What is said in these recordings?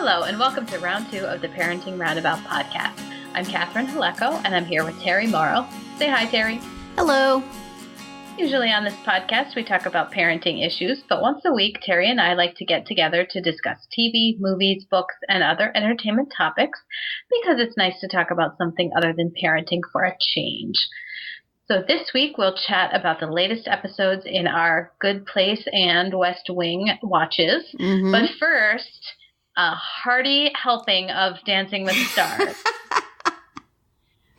Hello, and welcome to round 2 of the Parenting Roundabout podcast. I'm Catherine Haleko, and I'm here with Terry Morrow. Say hi, Terry. Hello. Usually on this podcast, we talk about parenting issues, but once a week, Terry and I like to get together to discuss TV, movies, books, and other entertainment topics because it's nice to talk about something other than parenting for a change. So this week, we'll chat about the latest episodes in our Good Place and West Wing watches. Mm-hmm. But first, a hearty helping of Dancing with the Stars.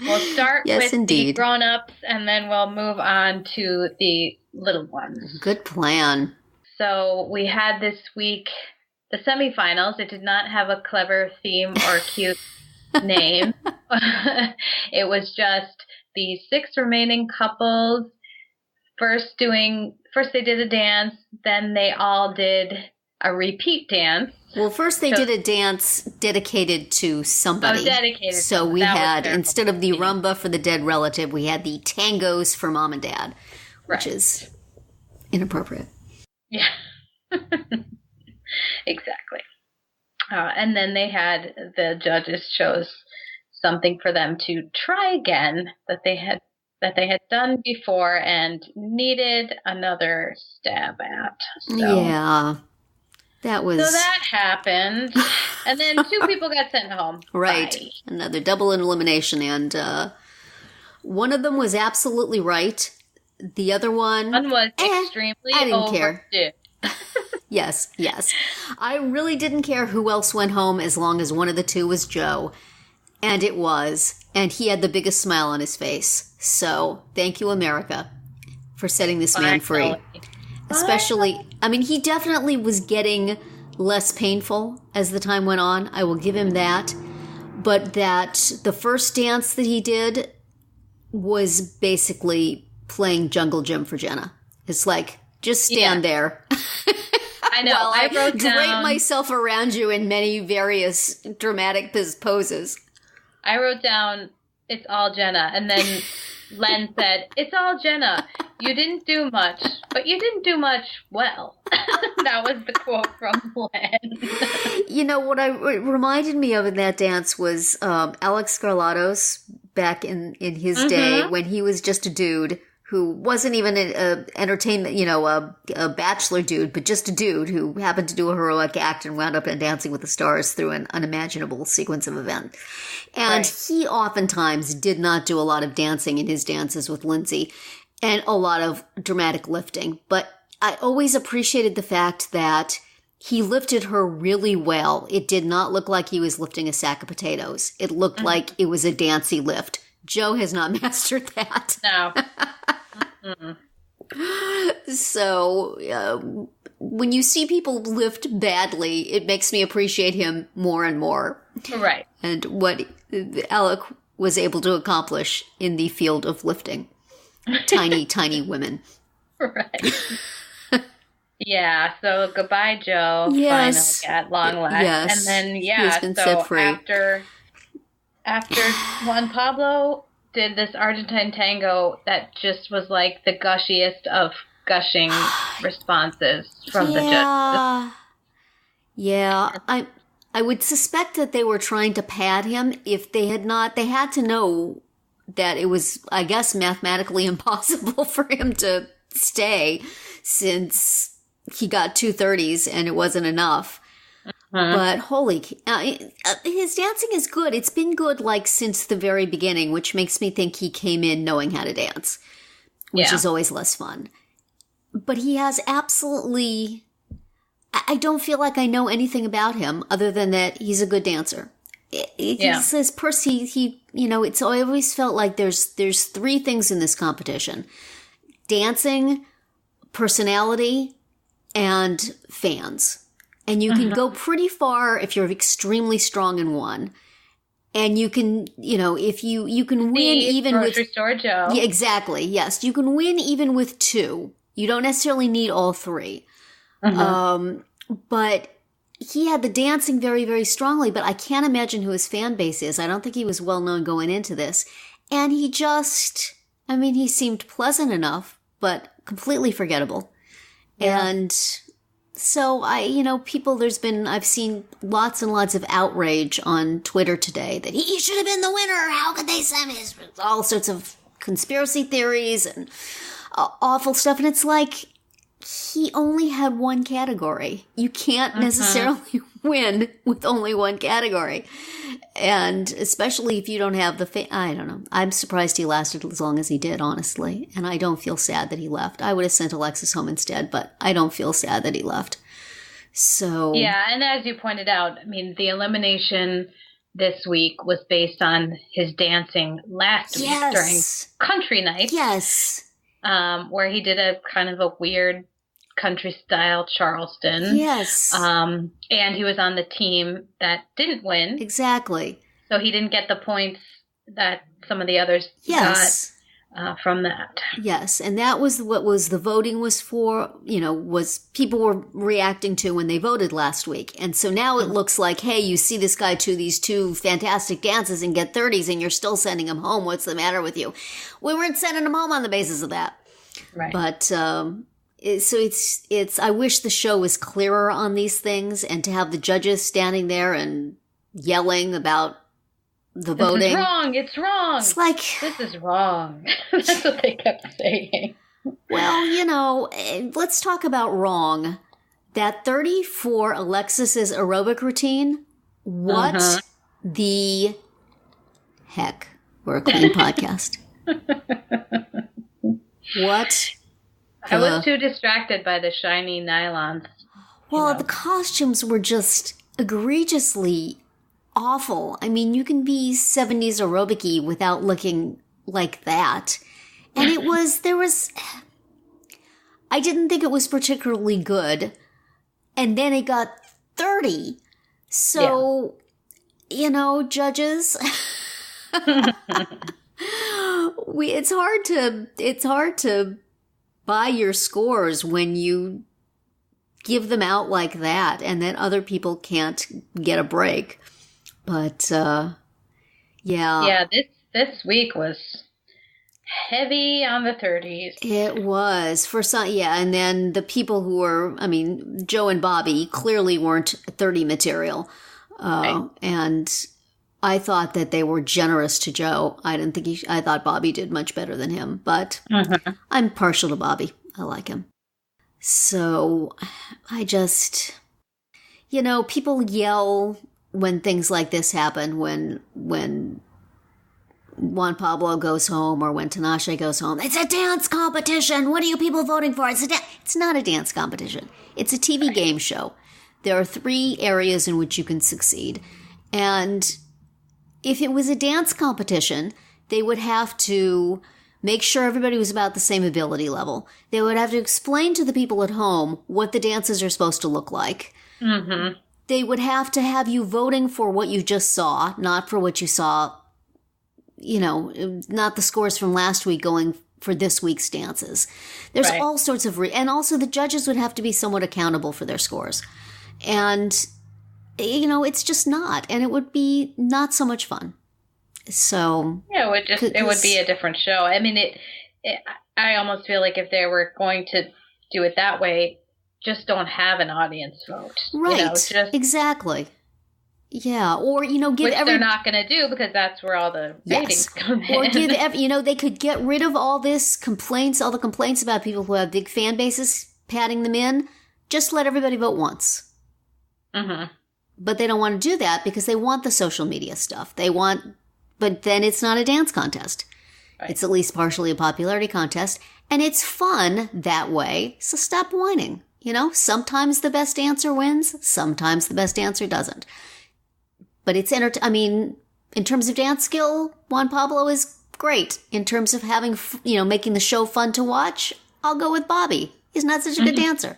We'll start with the grown-ups, and then we'll move on to the little ones. Good plan. So we had this week the semifinals. It did not have a clever theme or cute name. It was just the 6 remaining couples first they did a dance, then they all did a repeat dance. Well, first they did a dance dedicated to somebody. Oh, dedicated. So we had, instead of the rumba for the dead relative, we had the tangos for mom and dad, which is inappropriate. Yeah. Exactly. And then the judges chose something for them to try again that they had done before and needed another stab at. So. Yeah. So that happened, and then 2 people got sent home. Right. Bye. Another double elimination, and one of them was absolutely right. The other one was extremely I didn't care. Yes. I really didn't care who else went home as long as one of the 2 was Joe. And it was. And he had the biggest smile on his face. So, thank you, America, for setting this man free. Especially, he definitely was getting less painful as the time went on. I will give him that. But that the first dance that he did was basically playing Jungle Gym for Jenna. It's like, just stand there. I know. While I drape myself around you in many various dramatic poses. I wrote down, it's all Jenna. And then Len said, it's all Jenna. You didn't do much, but you didn't do much well. That was the quote from Len. You know, what it reminded me of in that dance was Alex Scarlatos back in his day when he was just a dude who wasn't even an entertainment, a bachelor dude, but just a dude who happened to do a heroic act and wound up in Dancing with the Stars through an unimaginable sequence of events. And he oftentimes did not do a lot of dancing in his dances with Lindsay and a lot of dramatic lifting. But I always appreciated the fact that he lifted her really well. It did not look like he was lifting a sack of potatoes. It looked like it was a dancey lift. Joe has not mastered that. No. So, when you see people lift badly, it makes me appreciate him more and more. Right. And what Alec was able to accomplish in the field of lifting. Tiny, tiny women. Right. Yeah, so goodbye, Joe. Yes. Finally, at long last. Yes. And then, he has been set free. After Juan Pablo did this Argentine tango that just was like the gushiest of gushing responses from the judges. Yeah, I would suspect that they were trying to pad him. If they had not, they had to know that it was, I guess, mathematically impossible for him to stay since he got 230s and it wasn't enough. But his dancing is good. It's been good since the very beginning, which makes me think he came in knowing how to dance, which is always less fun. But he has absolutely, I don't feel like I know anything about him other than that he's a good dancer. It's his it's I always felt like there's 3 things in this competition: dancing, personality, and fans. And you can go pretty far if you're extremely strong in one. And you can, if you can win even with Grocery Store Joe. Yeah, exactly. Yes. You can win even with 2. You don't necessarily need all 3. But he had the dancing very, very strongly, but I can't imagine who his fan base is. I don't think he was well known going into this. And he seemed pleasant enough, but completely forgettable. Yeah. And So I've seen lots and lots of outrage on Twitter today that he should have been the winner. How could they send him? All sorts of conspiracy theories and awful stuff. And it's like, he only had one category. You can't necessarily win with only one category. And especially if you don't have I don't know. I'm surprised he lasted as long as he did, honestly. And I don't feel sad that he left. I would have sent Alexis home instead, but I don't feel sad that he left. So. Yeah, and as you pointed out, I mean, the elimination this week was based on his dancing last week during country night. Yes. Where he did a kind of a weird country style Charleston. Yes. And he was on the team that didn't win. Exactly. So he didn't get the points that some of the others got from that. Yes. And that was what the voting was for, was people were reacting to when they voted last week. And so now it looks like, hey, you see this guy do these two fantastic dances and get 30s and you're still sending him home. What's the matter with you? We weren't sending him home on the basis of that. Right. But, so it's, I wish the show was clearer on these things, and to have the judges standing there and yelling about the voting. This is wrong. It's wrong. It's like, this is wrong. That's what they kept saying. Well, let's talk about wrong. That 30 for Alexis's aerobic routine. What the heck? We're a clean podcast. What? I was too distracted by the shiny nylons. Well, the costumes were just egregiously awful. I mean, you can be 70s aerobic-y without looking like that. And I didn't think it was particularly good. And then it got 30. So, judges, it's hard to buy your scores when you give them out like that, and then other people can't get a break. But, yeah. Yeah, this week was heavy on the 30s. It was. For some, yeah, and then the people who were, Joe and Bobby clearly weren't 30 material. Right. And I thought that they were generous to Joe. I thought Bobby did much better than him, but I'm partial to Bobby. I like him. So I just, people yell when things like this happen, when Juan Pablo goes home or when Tinashe goes home. It's a dance competition. What are you people voting for? It's not a dance competition. It's a TV game show. There are 3 areas in which you can succeed. And if it was a dance competition, they would have to make sure everybody was about the same ability level. They would have to explain to the people at home what the dances are supposed to look like. Mm-hmm. They would have to have you voting for what you just saw, not for what you saw, not the scores from last week going for this week's dances. There's all sorts of, and also the judges would have to be somewhat accountable for their scores. And it's just not, and it would be not so much fun. So yeah, it would be a different show. I mean, I almost feel like if they were going to do it that way, just don't have an audience vote. Right. Exactly. Yeah, or give which they're not going to do because that's where all the ratings come in. Or give they could get rid of all the complaints about people who have big fan bases patting them in. Just let everybody vote once. Mm-hmm. But they don't want to do that because they want the social media stuff. But then it's not a dance contest. Right. It's at least partially a popularity contest. And it's fun that way. So stop whining. Sometimes the best dancer wins. Sometimes the best dancer doesn't. But it's in terms of dance skill, Juan Pablo is great. In terms of having, making the show fun to watch, I'll go with Bobby. He's not such a good dancer.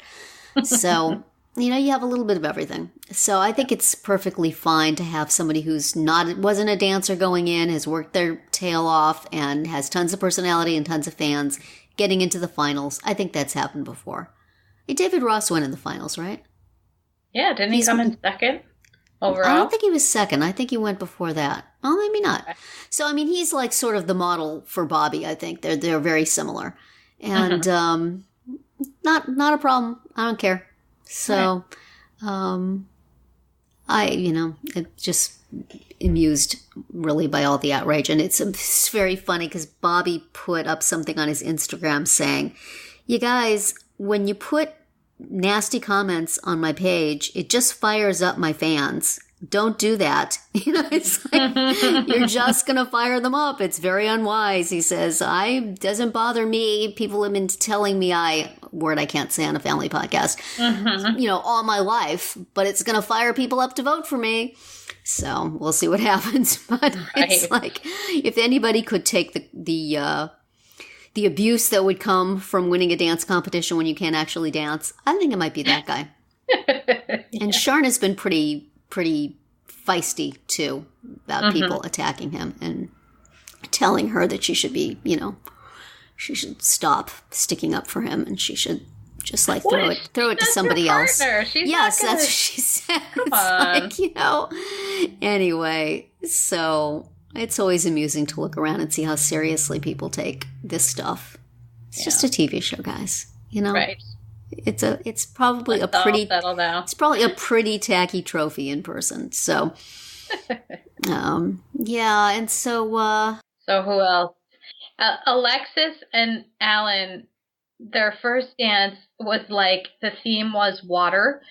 So, you have a little bit of everything. So I think it's perfectly fine to have somebody who's wasn't a dancer going in, has worked their tail off, and has tons of personality and tons of fans getting into the finals. I think that's happened before. Hey, David Ross went in the finals, right? Yeah, didn't he come in second overall? I don't think he was second. I think he went before that. Oh, maybe not. Okay. So, he's like sort of the model for Bobby, I think. They're very similar. And not a problem. I don't care. So, it just amused really by all the outrage. And it's very funny because Bobby put up something on his Instagram saying, you guys, when you put nasty comments on my page, it just fires up my fans. Don't do that. It's like, you're just going to fire them up. It's very unwise. He says, doesn't bother me. People have been telling me word I can't say on a family podcast, all my life, but it's going to fire people up to vote for me. So we'll see what happens. But It's like, if anybody could take the abuse that would come from winning a dance competition when you can't actually dance, I think it might be that guy. And Sharna's been pretty feisty too about people attacking him and telling her that she should be, she should stop sticking up for him and she should just like throw it to somebody else. Yes, that's what she said. Come on. Anyway, so it's always amusing to look around and see how seriously people take this stuff. It's just a TV show, guys. Right. It's probably it's probably a pretty tacky trophy in person. So, and so. So who else? Alexis and Alan, their first dance was like the theme was water.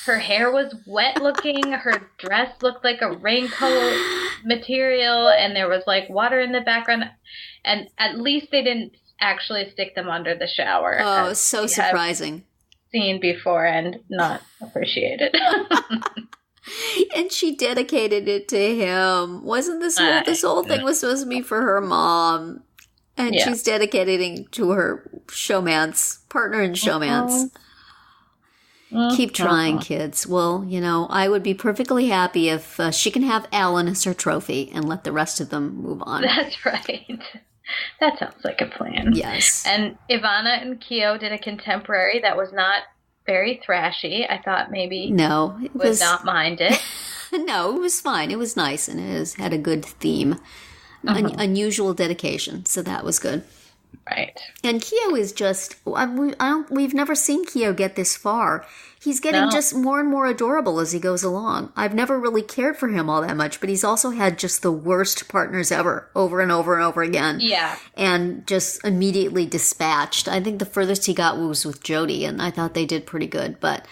Her hair was wet looking. Her dress looked like a raincoat material, and there was like water in the background. And at least they didn't actually stick them under the shower. Oh, so surprising. Seen before and not appreciated. And she dedicated it to him. Wasn't this whole thing was supposed to be for her mom? And she's dedicating it to her partner in showmance. Keep trying, kids. Well, I would be perfectly happy if she can have Alan as her trophy and let the rest of them move on. That's right. That sounds like a plan. Yes. And Ivana and Keo did a contemporary that was not very thrashy. I thought maybe would not mind it. No, it was fine. It was nice and had a good theme. Unusual dedication, so that was good. Right. And Keo is just, we've never seen Keo get this far. He's getting just more and more adorable as he goes along. I've never really cared for him all that much, but he's also had just the worst partners ever, over and over and over again. Yeah. And just immediately dispatched. I think the furthest he got was with Jody, and I thought they did pretty good. But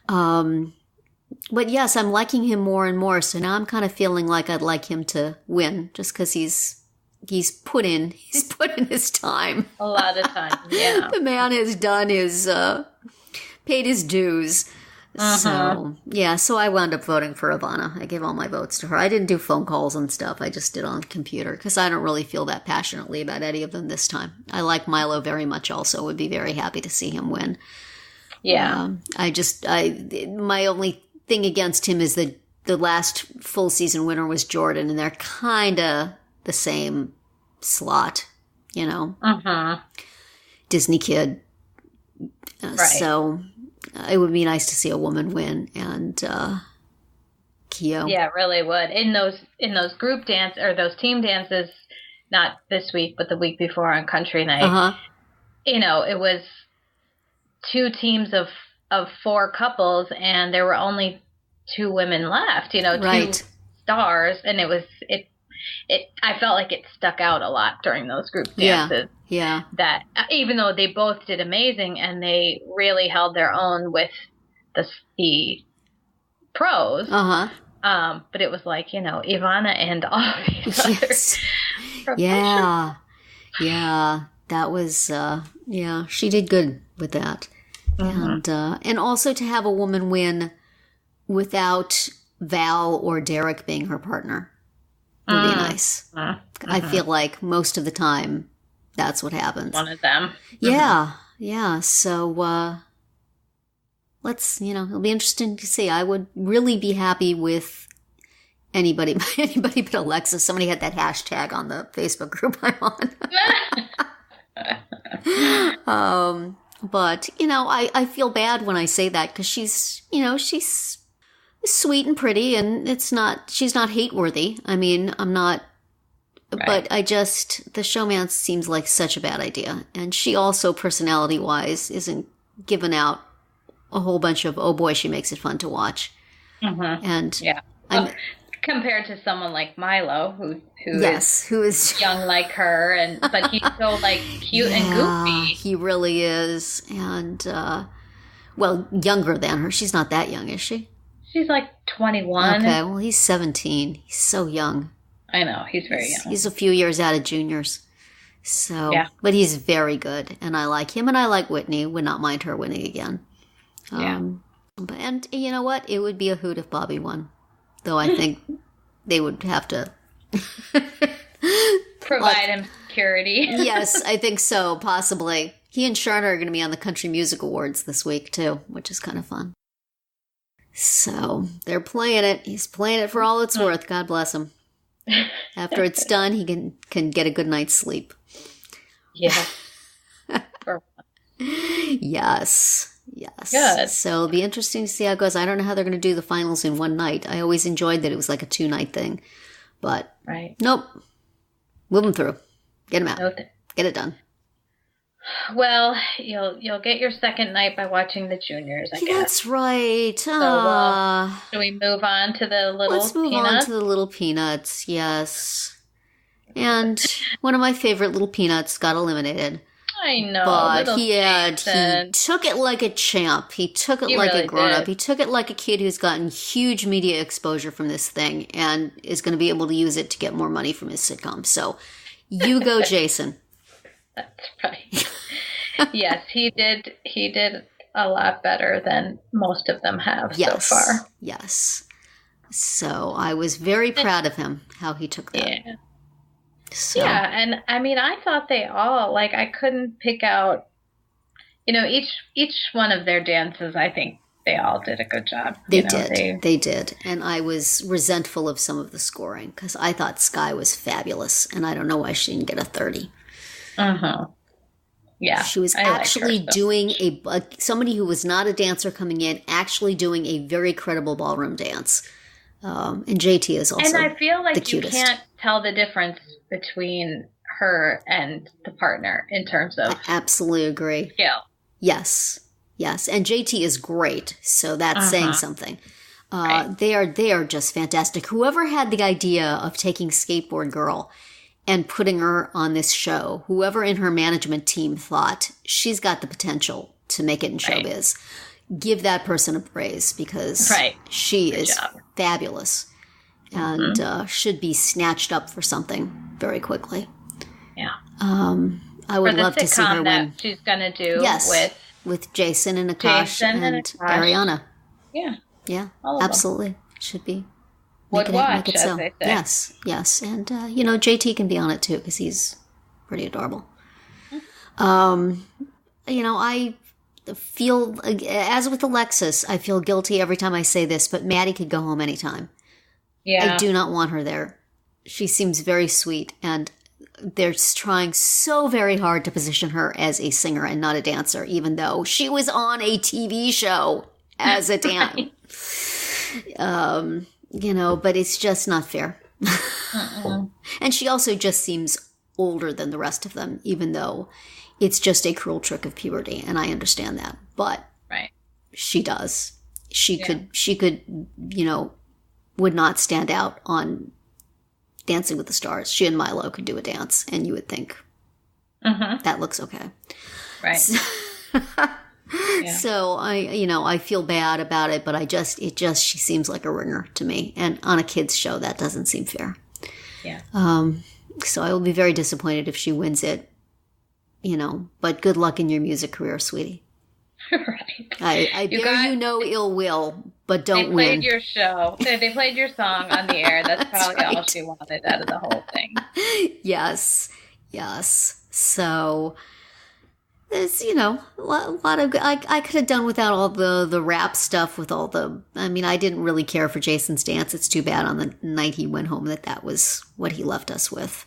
yes, I'm liking him more and more, so now I'm kind of feeling like I'd like him to win, just because he's put in his time. A lot of time, yeah. The man has done paid his dues. So I wound up voting for Ivana. I gave all my votes to her. I didn't do phone calls and stuff. I just did on computer because I don't really feel that passionately about any of them this time. I like Milo very much also. Would be very happy to see him win. Yeah. My only thing against him is that the last full season winner was Jordan, and they're kind of the same slot, Disney kid. Right. So it would be nice to see a woman win, and Keo. Yeah, it really would. In those group dance or those team dances, not this week but the week before on country night. It was two teams of four couples, and there were only two women left. Two stars, and I felt like it stuck out a lot during those group dances. Yeah. That even though they both did amazing and they really held their own with the pros. But it was like, Ivana and all of these others. Yeah. That was, she did good with that. And also to have a woman win without Val or Derek being her partner would be nice. I feel like most of the time that's what happens. One of them. Yeah. So let's, it'll be interesting to see. I would really be happy with anybody but Alexis. Somebody had that hashtag on the Facebook group I'm on. But, I feel bad when I say that because she's sweet and pretty, and she's not hate-worthy. I mean, I'm not, but the showmance seems like such a bad idea. And she also, personality-wise, isn't giving out a whole bunch of, oh boy, she makes it fun to watch. Mm-hmm. And yeah. Well, compared to someone like Milo, who is young like her, but he's so like cute and goofy. He really is. And well, younger than her. She's not that young, is she? She's like 21. Okay, well, he's 17. He's so young. I know, he's very young. He's a few years out of juniors. So, yeah. But he's very good, and I like him, and I like Whitney. Would not mind her winning again. And you know what? It would be a hoot if Bobby won. Though I think they would have to provide him security. Yes, I think so, possibly. He and Sharna are going to be on the Country Music Awards this week, too, which is kind of fun. So, they're playing it. He's playing it for all it's worth. God bless him. After it's done, he can get a good night's sleep. Yeah. Yes. Good. So it'll be interesting to see how it goes. I don't know how they're going to do the finals in one night. I always enjoyed that it was like a 2-night thing. But nope. Move them through. Get them out. Okay. Get it done. Well, you'll get your second night by watching the juniors, I guess. That's right. So, should we move on to the little Let's move on to the Little Peanuts, yes. And one of my favorite Little Peanuts got eliminated. I know. But he took it like a champ. He took it like a grown-up. He took it like a kid who's gotten huge media exposure from this thing and is going to be able to use it to get more money from his sitcom. So you go, Jason. That's right. Yes, he did. He did a lot better than most of them have so far. Yes. So I was very proud of him, how he took that. Yeah. So. Yeah, and I mean, I thought they all, like, I couldn't pick out, each one of their dances, I think they all did a good job. They did. And I was resentful of some of the scoring because I thought Sky was fabulous, and I don't know why she didn't get a 30. Uh-huh. Yeah. She was actually doing somebody who was not a dancer coming in, actually doing a very credible ballroom dance. And JT is also and I feel like the cutest. You can't tell the difference between her and the partner in terms of I absolutely agree. Skill. Yes. And JT is great, so that's saying something. They are just fantastic. Whoever had the idea of taking Skateboard Girl and putting her on this show, whoever in her management team thought she's got the potential to make it in showbiz, give that person a praise because she is fabulous and should be snatched up for something very quickly. Yeah. I would love to see her win. She's going to do with Jason and Akash and Ariana. Yeah. Yeah, absolutely. Should be. Would watch, as they say. Yes. And, JT can be on it, too, because he's pretty adorable. I feel, as with Alexis, I feel guilty every time I say this, but Maddie could go home anytime. Yeah. I do not want her there. She seems very sweet, and they're trying so very hard to position her as a singer and not a dancer, even though she was on a TV show as a dancer. But it's just not fair. And she also just seems older than the rest of them, even though it's just a cruel trick of puberty, and I understand that. But she does. She could, would not stand out on Dancing with the Stars. She and Milo could do a dance, and you would think that looks okay. Right. So I feel bad about it, but she seems like a ringer to me, and on a kids show that doesn't seem fair. Yeah. So I will be very disappointed if she wins it. But good luck in your music career, sweetie. Right. I bear you no ill will, but don't win. They played your show. They played your song on the air. That's probably all she wanted out of the whole thing. Yes. So there's, a lot of, I could have done without all the rap stuff with all I didn't really care for Jason's dance. It's too bad on the night he went home that was what he left us with.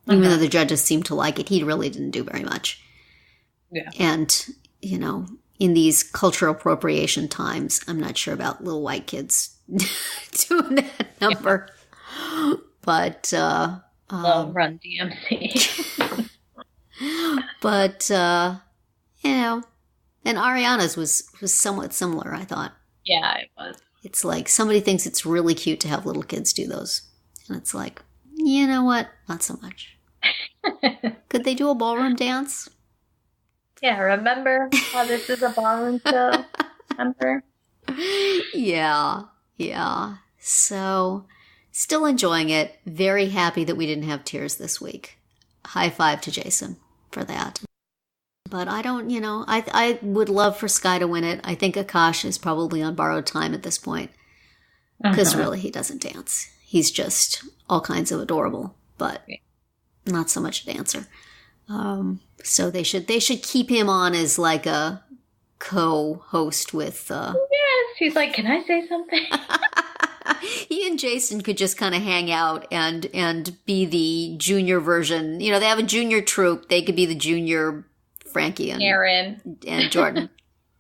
Even though the judges seemed to like it, he really didn't do very much. Yeah. And, in these cultural appropriation times, I'm not sure about little white kids doing that number. Yeah. But, well, Run DMC. But, And Ariana's was somewhat similar, I thought. Yeah, it was. It's like somebody thinks it's really cute to have little kids do those. And it's like, you know what? Not so much. Could they do a ballroom dance? Yeah, remember how this is a ballroom show? Remember? Yeah. So, still enjoying it. Very happy that we didn't have tears this week. High five to Jason for that. But I don't, I would love for Sky to win it. I think Akash is probably on borrowed time at this point. Because really, he doesn't dance. He's just all kinds of adorable, but not so much a dancer. So they should keep him on as like a co-host with... Yes, he's like, can I say something? He and Jason could just kind of hang out and be the junior version. They have a junior troupe. They could be the junior Frankie and Aaron and Jordan.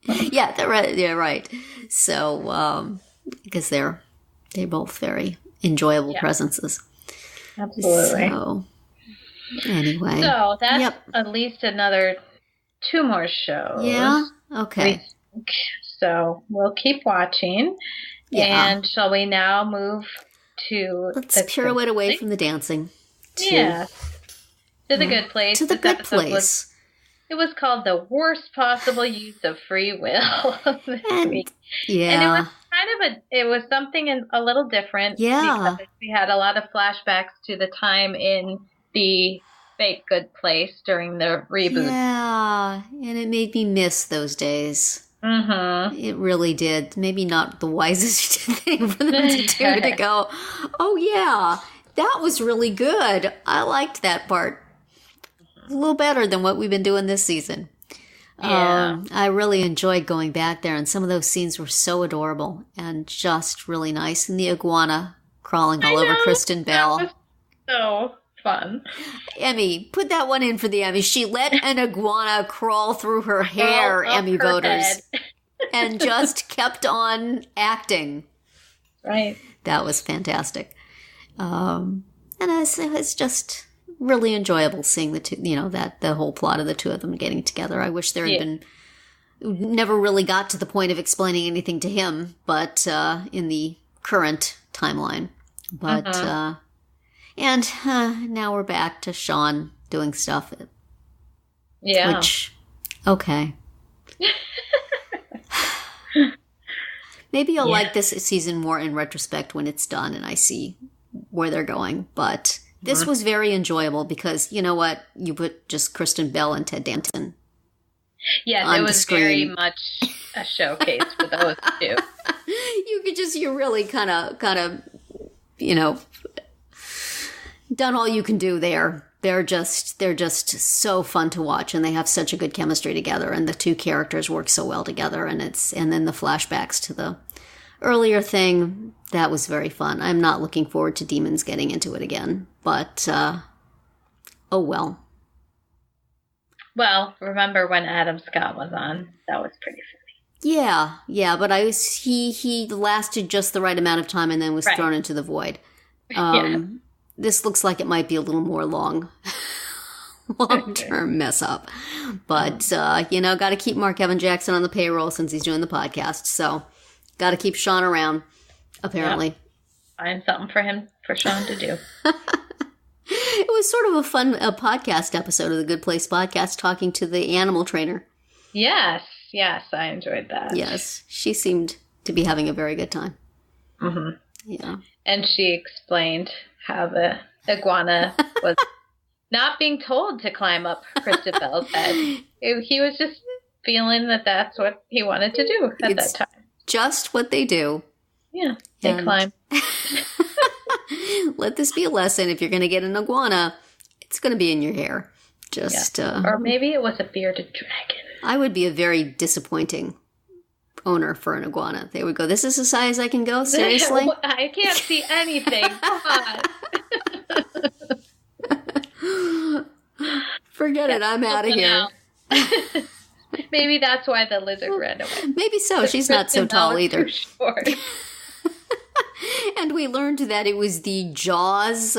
Yeah, they're right. Yeah, right. So because they're both very enjoyable presences. Absolutely. So anyway, so that's at least another 2 more shows. Yeah. Okay. So we'll keep watching. Yeah. And shall we now move to... Let's pirouette away from the dancing. To the good place. To the good place. It was called The Worst Possible Use of Free Will this week. Yeah. And it was it was something a little different. Yeah. Because we had a lot of flashbacks to the time in the fake good place during the reboot. Yeah. And it made me miss those days. Mm-hmm. It really did. Maybe not the wisest thing for them to do to go, oh yeah, that was really good. I liked that part. A little better than what we've been doing this season. Yeah. I really enjoyed going back there, and some of those scenes were so adorable and just really nice. And the iguana crawling all over Kristen Bell. That was so fun. Emmy, put that one in for the Emmy. She let an iguana crawl through her hair, Emmy voters, and just kept on acting. Right. That was fantastic. And it's just really enjoyable seeing the two, the whole plot of the two of them getting together. I wish there had been, never really got to the point of explaining anything to him, but in the current timeline. But, and now we're back to Sean doing stuff. Yeah. Which, okay. Maybe I'll like this season more in retrospect when it's done and I see where they're going, but... This was very enjoyable because, you know what? You put just Kristen Bell and Ted Danson. Yes, it was very much a showcase for those two. You really kind of, done all you can do there. They're just so fun to watch, and they have such a good chemistry together, and the two characters work so well together, and then the flashbacks to the earlier thing, that was very fun. I'm not looking forward to Demons getting into it again, but oh well. Well, remember when Adam Scott was on? That was pretty funny. Yeah, but he lasted just the right amount of time and then was thrown into the void. This looks like it might be a little more long-term mess up. But, got to keep Mark Evan Jackson on the payroll since he's doing the podcast, so... Got to keep Sean around, apparently. Yep. Find something for Sean to do. It was sort of a fun podcast episode of the Good Place podcast, talking to the animal trainer. Yes, I enjoyed that. Yes, she seemed to be having a very good time. Mm-hmm. Yeah. And she explained how the iguana was not being told to climb up Kristen Bell's head. He was just feeling that that's what he wanted to do at that time. Just what they do. Yeah, they climb. Let this be a lesson. If you're going to get an iguana, it's going to be in your hair. Or maybe it was a bearded dragon. I would be a very disappointing owner for an iguana. They would go, this is the size I can go? Seriously? I can't see anything. Come on. Forget it. I'm out of here. Maybe that's why the lizard ran away. Maybe so. She's not so tall either. Too short. And we learned that it was the Jaws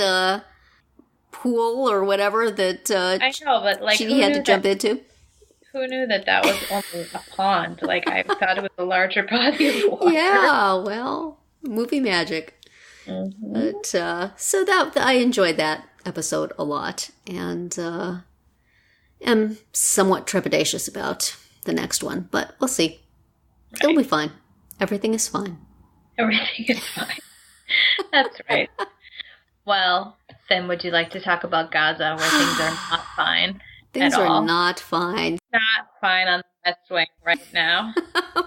pool or whatever that I know, but he had to jump into. Yeah. Who knew that was only a pond? Like, I thought it was a larger body of water. Yeah, well, movie magic. Mm-hmm. But so that I enjoyed that episode a lot, and am somewhat trepidatious about the next one, but we'll see. Right. It'll be fine. Everything is fine. Everything is fine. That's right. Well, then would you like to talk about Gaza, where things are not fine? Things are not fine. Not fine on the West Wing right now.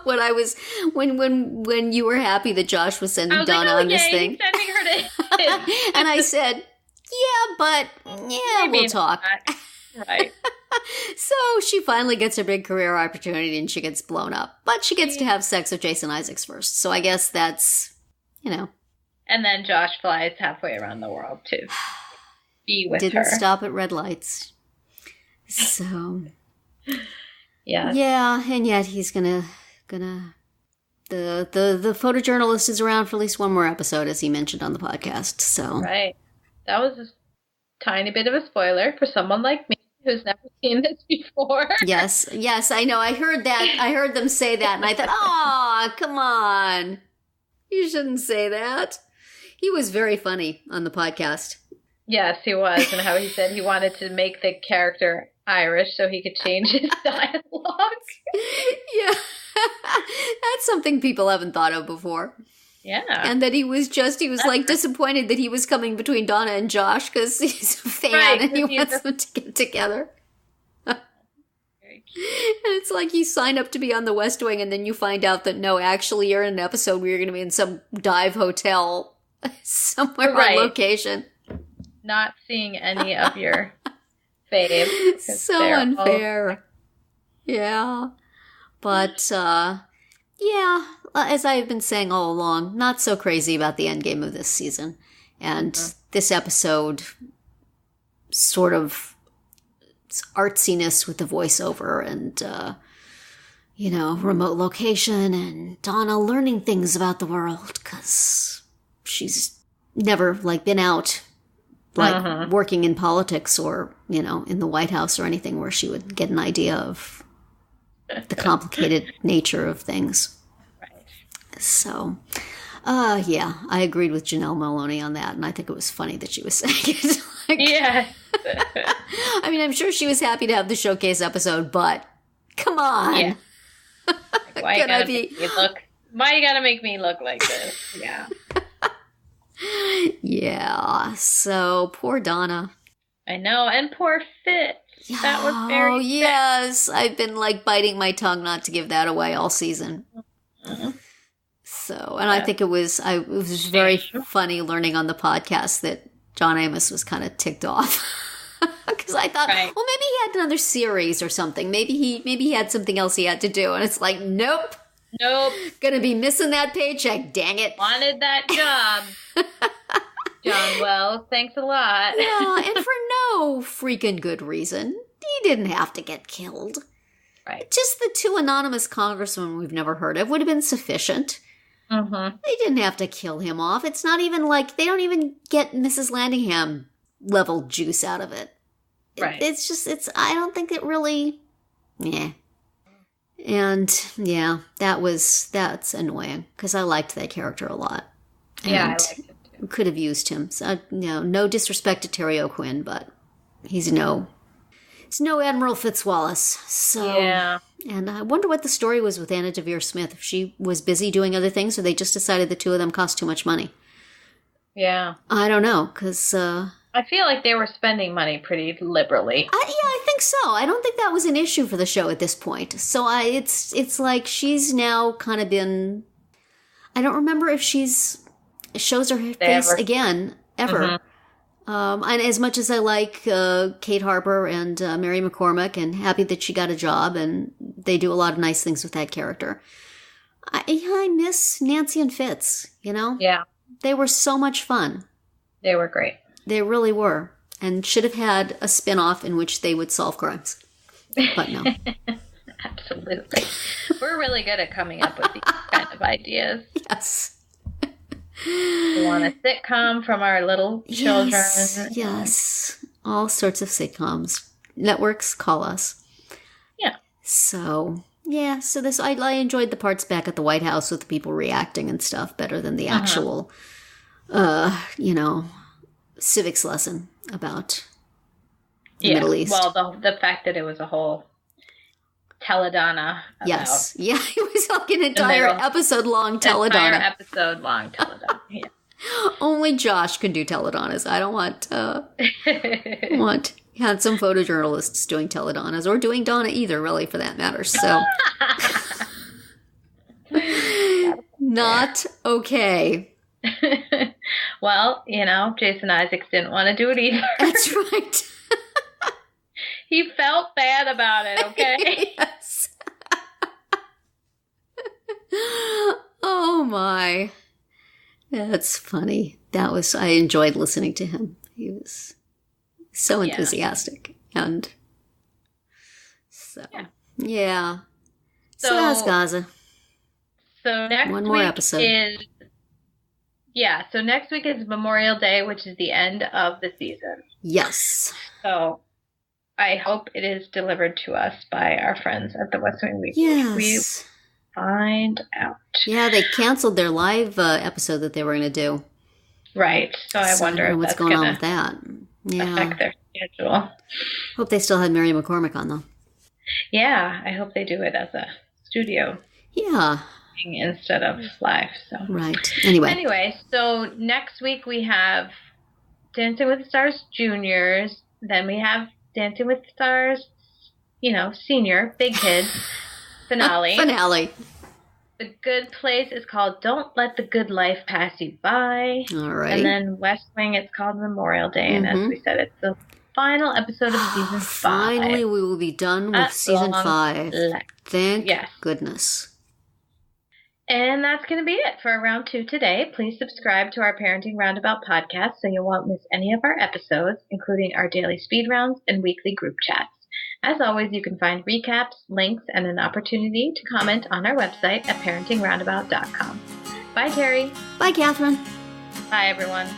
When you were happy that Josh was sending Donna on this thing. He's sending her to and I said, yeah, but maybe we'll talk. Not. Right. So she finally gets a big career opportunity and she gets blown up. But she gets to have sex with Jason Isaacs first. So I guess that's, And then Josh flies halfway around the world to be with her. Didn't stop at red lights. So, yeah, and yet he's gonna the photojournalist is around for at least one more episode, as he mentioned on the podcast. So, right, that was a tiny bit of a spoiler for someone like me who's never seen this before. Yes, I know. I heard that. I heard them say that, and I thought, oh, come on, you shouldn't say that. He was very funny on the podcast. Yes, he was, and how he said he wanted to make the character Irish so he could change his dialogue. Yeah, that's something people haven't thought of before. Yeah. And that he was like disappointed that he was coming between Donna and Josh because he's a fan and he wants them to get together. And it's like you sign up to be on the West Wing and then you find out that no, actually you're in an episode where you're going to be in some dive hotel somewhere on location. Not seeing any of your faves. So unfair. Yeah. But, as I've been saying all along, not so crazy about the endgame of this season. And this episode sort of artsiness with the voiceover and, remote location and Donna learning things about the world because she's never, been out working in politics or, in the White House or anything where she would get an idea of the complicated nature of things. Right. So, I agreed with Janelle Maloney on that, and I think it was funny that she was saying it. Yeah. I mean, I'm sure she was happy to have the showcase episode, but come on. Yeah. Why you gotta make me look like this? Yeah. Yeah, so poor Donna. I know, and poor Fitz. That was very sad. Yes, I've been biting my tongue not to give that away all season. Mm-hmm. So, and I think it was very funny learning on the podcast that John Amos was kind of ticked off. Because I thought, well, maybe he had another series or something. Maybe he had something else he had to do. And it's like, nope. Gonna be missing that paycheck, dang it. Wanted that job. John Wells, thanks a lot. Yeah, and for no freaking good reason. He didn't have to get killed. Right. Just the two anonymous congressmen we've never heard of would have been sufficient. Mm-hmm. They didn't have to kill him off. It's not even they don't even get Mrs. Landingham level juice out of it. Right. I don't think it really, And, that's annoying, because I liked that character a lot. Yeah, I liked him too. Could have used him. So, no disrespect to Terry O'Quinn, but he's no Admiral Fitzwallace. So, yeah. And I wonder what the story was with Anna Devere Smith. If she was busy doing other things, or they just decided the two of them cost too much money. Yeah. I don't know, because... I feel like they were spending money pretty liberally. I think so. I don't think that was an issue for the show at this point. So it's like she's now kind of been... I don't remember if shows her face again, ever. Mm-hmm. And as much as I like Kate Harper and Mary McCormick, and happy that she got a job, and they do a lot of nice things with that character, I miss Nancy and Fitz, Yeah. They were so much fun. They were great. They really were, and should have had a spin-off in which they would solve crimes. But no. Absolutely. We're really good at coming up with these kind of ideas. Yes. We want a sitcom from our little children. Yes. All sorts of sitcoms. Networks, call us. Yeah. So, yeah, so this I enjoyed the parts back at the White House with the people reacting and stuff better than the actual, civics lesson about the Middle East. Well, the fact that it was a whole teledonna. Yes. Yeah, it was like an entire episode-long teledonna. Yeah. Only Josh can do teledonnas. I don't want handsome photojournalists doing teledonnas or doing Donna either, really, for that matter. So, not okay. Well, Jason Isaacs didn't want to do it either. That's right. He felt bad about it, okay? Yes. Oh, my. That's funny. I enjoyed listening to him. He was so enthusiastic. And so, yeah. So that's Gaza. So next One more week episode. So next week is Memorial Day, which is the end of the season. Yes. So I hope it is delivered to us by our friends at the West Wing Weekly. Yes. We find out. Yeah, they canceled their live episode that they were going to do. Right. So I wonder if what's that's going on with that. Affect their schedule. Hope they still had Mary McCormick on, though. Yeah, I hope they do it as a studio. Yeah. Instead of live. So right. Anyway, so next week we have Dancing with the Stars Juniors. Then we have Dancing with the Stars, senior, big kids finale. The Good Place is called Don't Let the Good Life Pass You By. All right. And then West Wing, it's called Memorial Day. And as we said, it's the final episode of season 5. Finally, we will be done with season 5. Thank goodness. And that's going to be it for round 2 today. Please subscribe to our Parenting Roundabout podcast so you won't miss any of our episodes, including our daily speed rounds and weekly group chats. As always, you can find recaps, links, and an opportunity to comment on our website at parentingroundabout.com. Bye, Terry. Bye, Catherine. Bye, everyone.